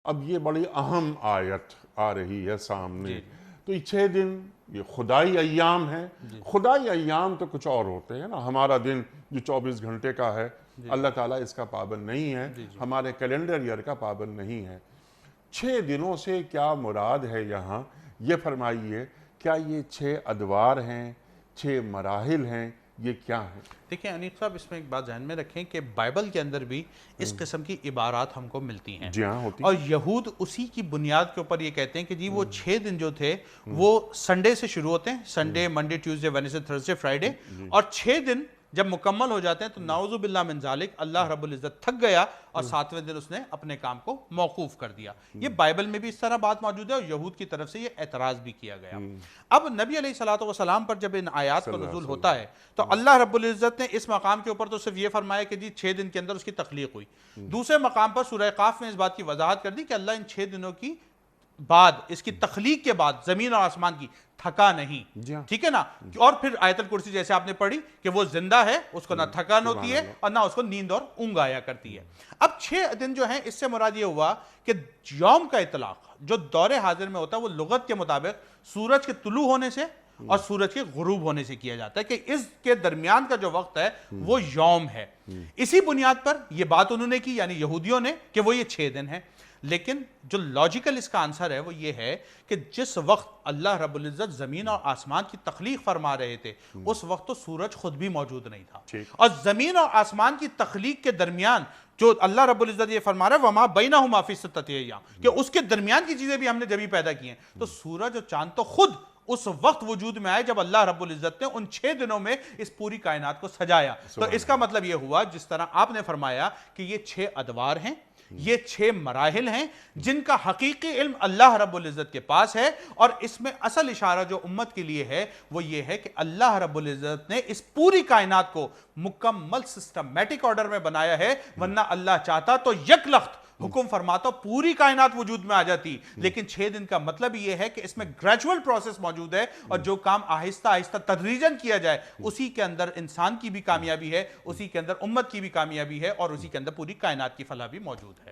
اب یہ بڑی اہم آیت آ رہی ہے سامنے. تو یہ 6 دن یہ خدائی ایام ہیں. خدائی ایام تو کچھ اور ہوتے ہیں نا. ہمارا دن جو 24 گھنٹے کا ہے اللہ تعالیٰ اس کا پابند نہیں ہے. ہمارے کیلنڈر ایئر کا پابند نہیں ہے. 6 دنوں سے کیا مراد ہے یہاں یہ فرمائیے. کیا یہ 6 ادوار ہیں، 6 مراحل ہیں، یہ کیا ہیں؟ دیکھیں انیق صاحب، اس میں ایک بات ذہن میں رکھیں کہ بائبل کے اندر بھی اس قسم کی عبارات ہم کو ملتی ہیں. جی ہاں ہوتی. اور یہود اسی کی بنیاد کے اوپر یہ کہتے ہیں کہ جی وہ 6 دن جو تھے وہ سنڈے سے شروع ہوتے ہیں. Sunday, Monday, Tuesday, Wednesday, Thursday, Friday. اور 6 دن جب مکمل ہو جاتے ہیں تو نعوذ باللہ من ذالک اللہ رب العزت تھک گیا اور 7ویں دن اس نے اپنے کام کو موقوف کر دیا. یہ بائبل میں بھی اس طرح بات موجود ہے اور یہود کی طرف سے یہ اعتراض بھی کیا گیا. اب نبی علیہ الصلوۃ والسلام پر جب ان آیات کا نزول ہوتا ہے تو اللہ رب العزت نے اس مقام کے اوپر تو صرف یہ فرمایا کہ جی 6 دن کے اندر اس کی تخلیق ہوئی. دوسرے مقام پر سورہ قاف میں اس بات کی وضاحت کر دی کہ اللہ ان 6 دنوں کی بعد، اس کی تخلیق کے بعد زمین اور آسمان کی تھکا نہیں. ٹھیک ہے نا. اور پھر آیت الکرسی جیسے آپ نے پڑھی کہ وہ زندہ ہے، اس کو نہ تھکان ہوتی ہے اور نہ اس کو نیند اور اونگ آیا کرتی ہے. اب 6 دن جو ہیں اس سے مراد یہ ہوا کہ یوم کا اطلاق جو دور حاضر میں ہوتا ہے وہ لغت کے مطابق سورج کے طلوع ہونے سے اور سورج کے غروب ہونے سے کیا جاتا ہے کہ اس کے درمیان کا جو وقت ہے وہ یوم ہے. اسی بنیاد پر یہ بات انہوں نے کی، یعنی یہودیوں نے، کہ وہ یہ 6 دن ہیں. لیکن جو لاجیکل اس کا آنسر ہے وہ یہ ہے کہ جس وقت اللہ رب العزت زمین اور آسمان کی تخلیق فرما رہے تھے اس وقت تو سورج خود بھی موجود نہیں تھا. اور زمین اور آسمان کی تخلیق کے درمیان جو اللہ رب العزت یہ فرما رہا ہے وَمَا بَيْنَهُمَا فِي سِتَّةِ أَيَّامٍ، کہ اس کے درمیان کی چیزیں بھی ہم نے جبھی پیدا کی ہیں. تو سورج اور چاند تو خود اس وقت وجود میں آئے جب اللہ رب العزت نے ان 6 دنوں میں اس پوری کائنات کو سجایا. تو اس کا مطلب یہ ہوا جس طرح آپ نے فرمایا کہ یہ 6 ادوار ہیں، یہ 6 مراحل ہیں جن کا حقیقی علم اللہ رب العزت کے پاس ہے. اور اس میں اصل اشارہ جو امت کے لیے ہے وہ یہ ہے کہ اللہ رب العزت نے اس پوری کائنات کو مکمل سسٹمیٹک آرڈر میں بنایا ہے. ورنہ اللہ چاہتا تو یک لخت حکم فرماتا پوری کائنات وجود میں آ جاتی. لیکن 6 دن کا مطلب یہ ہے کہ اس میں گریجول پروسیس موجود ہے اور جو کام آہستہ آہستہ تدریجاً کیا جائے اسی کے اندر انسان کی بھی کامیابی ہے، اسی کے اندر امت کی بھی کامیابی ہے اور اسی کے اندر پوری کائنات کی فلاح بھی موجود ہے.